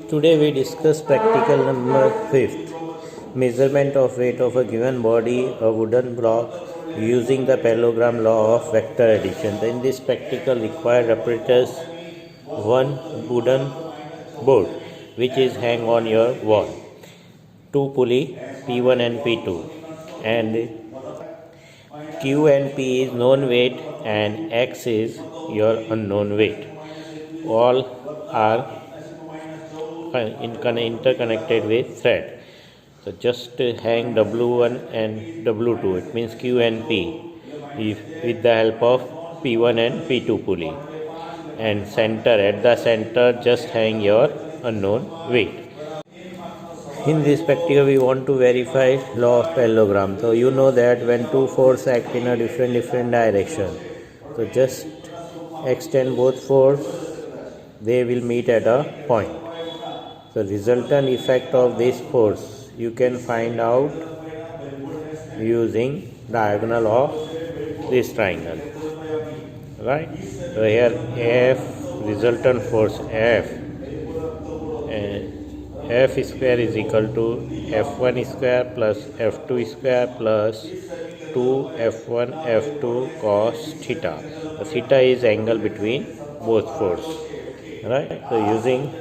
Today we discuss practical number 5th, measurement of weight of a given body, a wooden block, using the parallelogram law of vector addition. In this practical required apparatus, one wooden board which is hang on your wall, two pulley P1 and P2, and Q and P is known weight and X is your unknown weight. All are interconnected with thread. So just hang W1 and W2, it means Q and P, with the help of P1 and P2 pulley. And at the center just hang your unknown weight. In this practical we want to verify law of parallelogram. So you know that when two forces act in a different direction, so just extend both forces, they will meet at a point. The resultant effect of this force you can find out using diagonal of this triangle, right? So here F, resultant force F, and F square is equal to F1 square plus F2 square plus 2 F1 F2 cos theta. The theta is angle between both forces, right? So using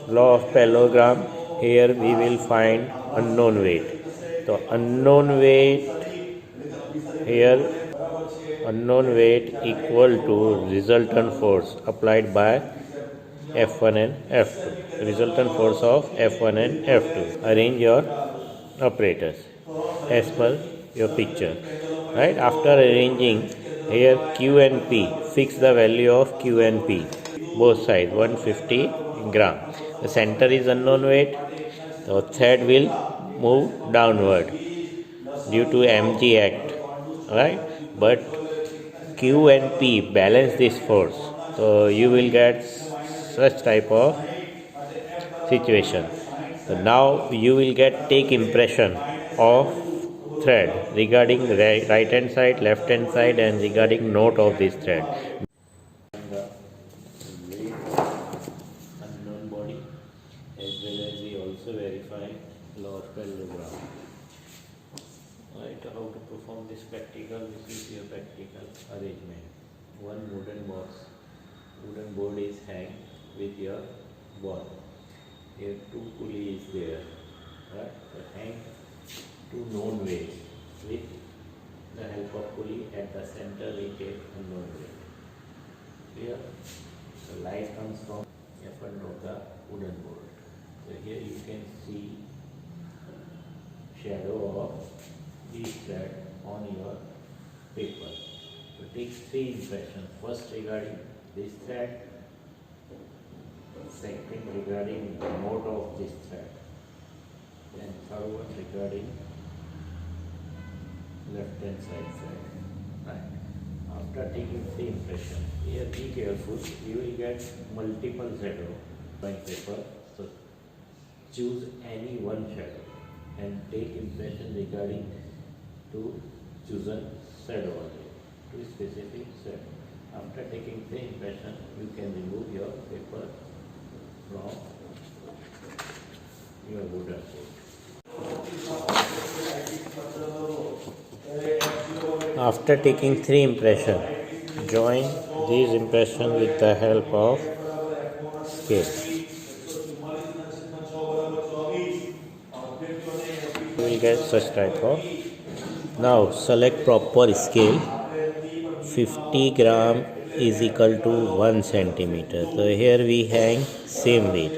law of parallelogram, here we will find unknown weight. So unknown weight equal to resultant force applied by F1 and F2. Resultant force of F1 and F2. Arrange your apparatus as per your picture, right? After arranging, here Q and P, fix the value of Q and P, both sides 150 gram. The center is unknown weight, the thread will move downward due to mg act, right? But Q and P balance this force, so you will get such type of situation. So now you will take impression of thread regarding right hand side, left hand side, and regarding knot of this thread. Unknown body, as well as we also verify law of parallelogram. Right, how to perform this practical? This is your practical arrangement. One wooden board is hanged with your ball. Here two pulley is there, right? So hang two known weights with the help of pulley. At the center we take unknown weight. Here the light comes from in front of the wooden board. So here you can see shadow of this thread on your paper. So take three impressions. First regarding this thread, second regarding the knot of this thread, and third one regarding left hand side thread. Right. After taking three impressions, here be careful, you will get multiple shadow on paper. So choose any one shadow and take impression regarding to chosen shadow only, to specific shadow. After taking three impressions, you can remove your paper from your wooden board. After taking three impressions, join these impressions with the help of scale. You will get such type of. Now select proper scale. 50 gram is equal to 1 centimeter. So here we hang same weight.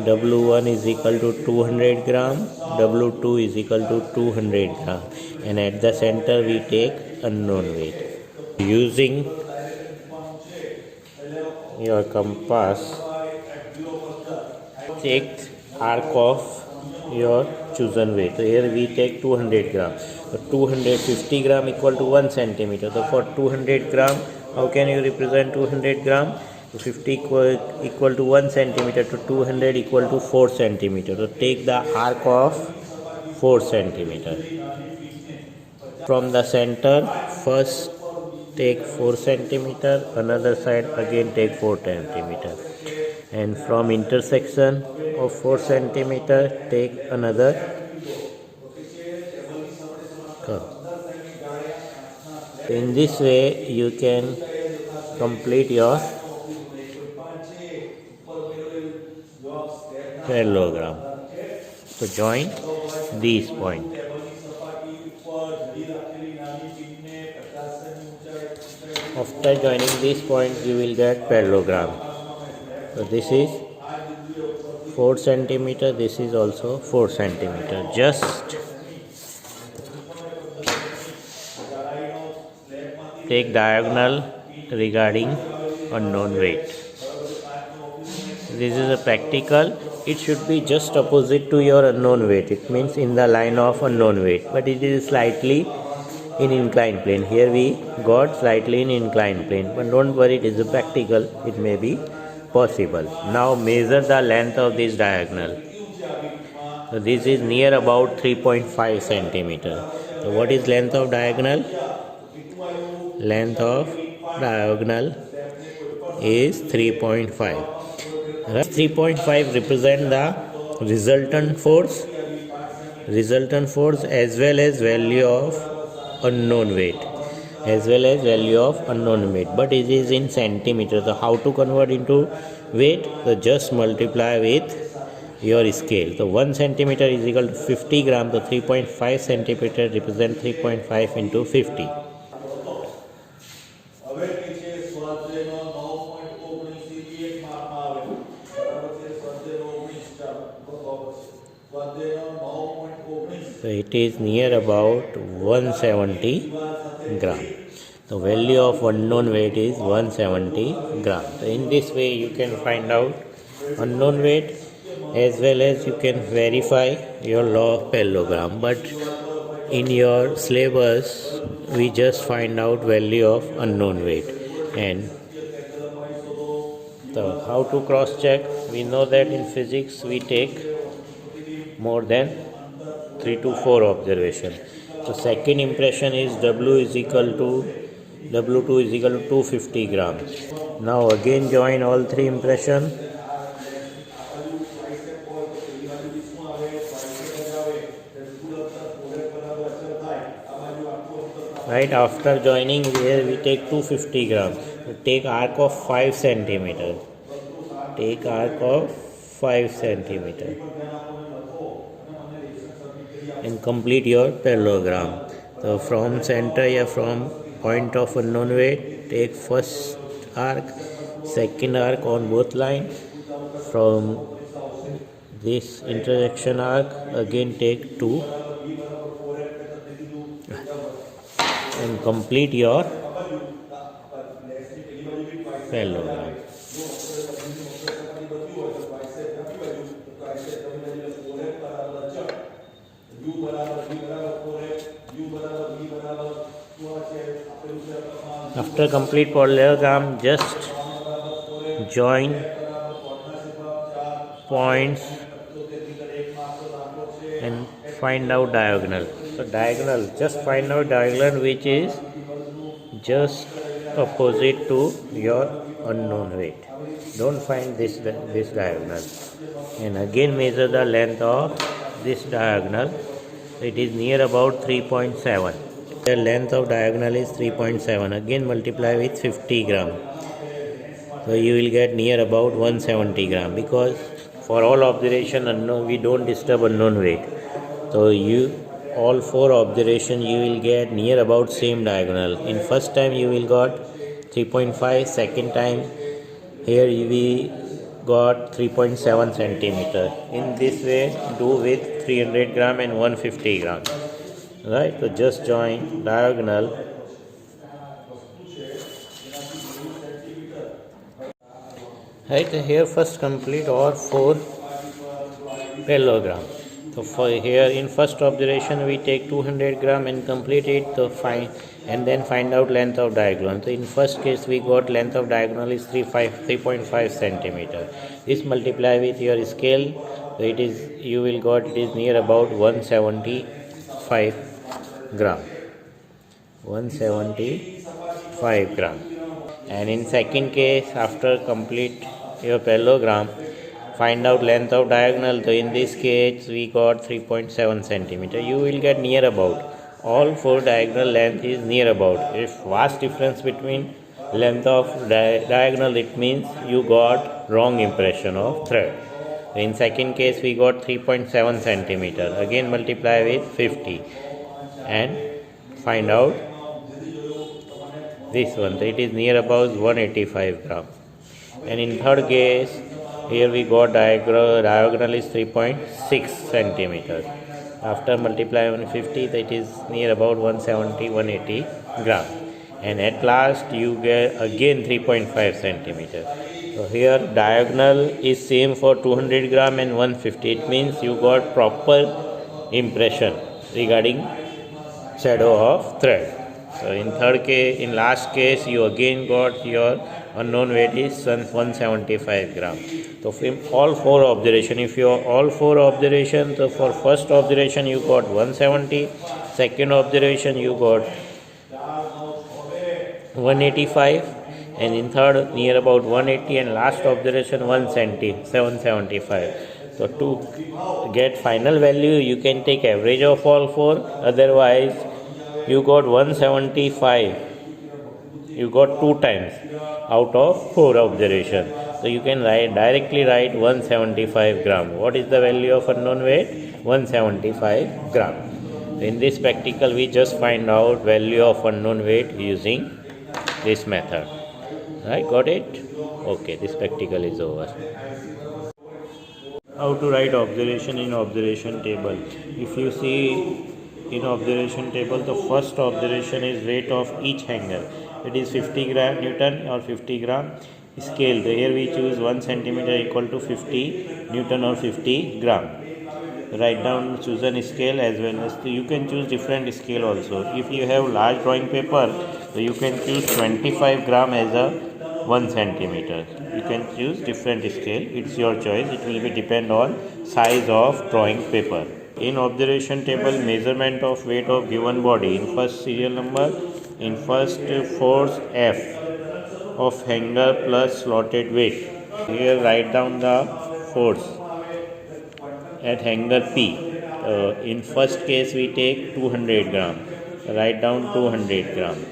W1 is equal to 200 gram, W2 is equal to 200 gram, and at the center we take unknown weight. Using your compass, take arc of your chosen weight. So here we take 200 gram. So 250 gram equal to 1 centimeter. So for 200 gram, how can you represent 200 gram? So 50 equal to 1 centimeter, to 200 equal to 4 centimeter. So take the arc of 4 centimeter. From the center, first take 4 centimeter, another side again take 4 centimeter. And from intersection, of 4 centimeter, take another curve. In this way you can complete your parallelogram. So join these points. After joining these points you will get parallelogram. So this is 4 centimeter, this is also 4 centimeter. Just take diagonal regarding unknown weight. This is a practical. It should be just opposite to your unknown weight. It means in the line of unknown weight, but it is slightly in inclined plane. Here we got slightly in inclined plane, but don't worry, it is a practical. It may be possible. Now measure the length of this diagonal. So this is near about 3.5 centimeter. So what is length of diagonal? Length of diagonal is 3.5. 3.5 represent the resultant force as well as value of unknown weight, but it is in centimeter. So how to convert into weight? So just multiply with your scale. So 1 centimeter is equal to 50 grams. So 3.5 centimeter represent 3.5 into 50. So it is near about 170 gram. The value of unknown weight is 170 gram. So in this way you can find out unknown weight as well as you can verify your law of parallelogram. But in your syllabus we just find out value of unknown weight. And so how to cross check? We know that in physics we take more than 3 to 4 observation. So second impression is W2 is equal to 250 grams. Now again join all 3 impression. Right, after joining here we take 250 grams. We take arc of 5 centimeter. And complete your parallelogram. So from center from point of unknown weight, take first arc, second arc on both lines. From this intersection arc again take 2 and complete your parallelogram. After complete parallelogram, just join points and find out diagonal. So diagonal, just find out diagonal which is just opposite to your unknown weight. Don't find this diagonal. And again measure the length of this diagonal. It is near about 3.7. The length of diagonal is 3.7. Again multiply with 50 gram. So you will get near about 170 gram, because for all observation unknown, we don't disturb unknown weight. So all 4 observation you will get near about same diagonal. In first time you will got 3.5, second time here we got 3.7 centimeter. In this way do with 300 gram and 150 gram. Right, so just join diagonal. Right, here first complete all 4 parallelogram. So for here in first observation we take 200 gram and complete it to find, and then find out length of diagonal. So in first case we got length of diagonal is 3.5 centimeter. This multiply with your scale, so it is you will got it is near about 175 gram. 175 gram. And in second case, after complete your parallelogram, find out length of diagonal. So in this case we got 3.7 centimeter. You will get near about. All four diagonal length is near about. If vast difference between length of diagonal, it means you got wrong impression of thread. In second case we got 3.7 centimeter. Again multiply with 50 and find out this one. So it is near about 185 gram. And in third case, here we got diagonal is 3.6 centimeters. After multiply 150, that is near about 170, 180 gram. And at last you get again 3.5 centimeters. So here diagonal is same for 200 gram and 150. It means you got proper impression regarding shadow of thread. So in last case you again got your unknown weight is 175 gram. So from all four observation, if you all four observations, so for first observation you got 170, second observation you got 185, and in third near about 180, and last observation 775. So to get final value you can take average of all four, otherwise you got 175, you got 2 times out of 4 observations. So you can directly write 175 gram. What is the value of unknown weight? 175 gram. In this practical we just find out value of unknown weight using this method. Right, got it? Okay, this practical is over. How to write observation in observation table. If you see in observation table, the first observation is weight of each hanger. It is 50 gram Newton or 50 gram scale. So here we choose 1 centimeter equal to 50 Newton or 50 gram. Write down chosen scale as well as you can choose different scale also. If you have large drawing paper, so you can choose 25 gram as a 1 centimeter. You can choose different scale. It's your choice. It will be depend on size of drawing paper. In observation table, measurement of weight of given body. In first serial number, in first force F of hanger plus slotted weight. Here write down the force at hanger P. In first case we take 200 gram. Write down 200 gram.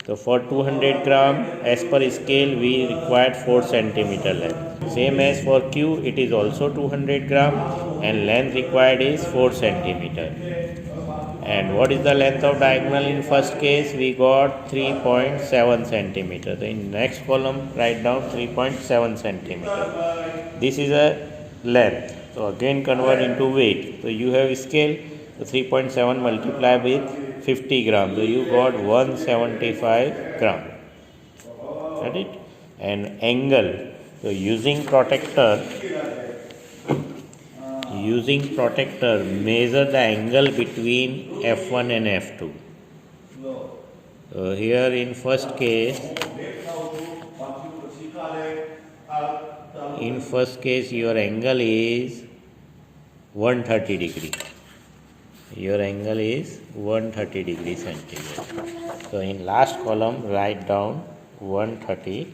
So for 200 gram, as per scale, we required 4 centimeter length. Same as for Q, it is also 200 gram and length required is 4 centimeter. And what is the length of diagonal in first case? We got 3.7 centimeter. So in next column, write down 3.7 centimeter. This is a length. So again convert into weight. So you have scale. So 3.7 multiply with 50 gram. So you got 175 gram. Got it? And angle. So using protector, measure the angle between F1 and F2. So here in first case, your angle is 130 degree. Your angle is 130 degree centigrade. So in last column write down 130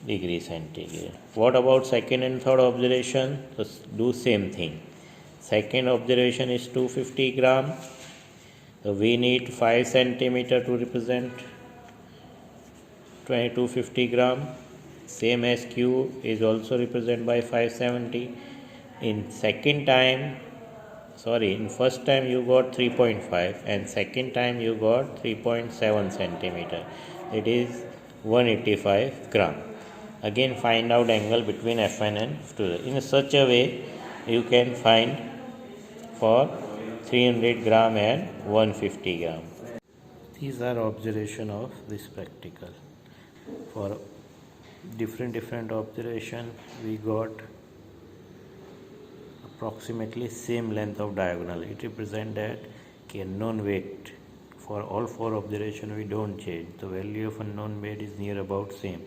degree centigrade. What about second and third observation? So do same thing. Second observation is 250 gram. So we need 5 centimeter to represent 250 gram. Same as Q is also represented by 570. In first time you got 3.5 and second time you got 3.7 centimeter. It is 185 gram. Again find out angle between F1 and F2. In such a way you can find for 300 gram and 150 gram. These are observation of this practical. For different observation we got approximately same length of diagonal. It represents that unknown weight. For all 4 observation we don't change. The value of unknown weight is near about same.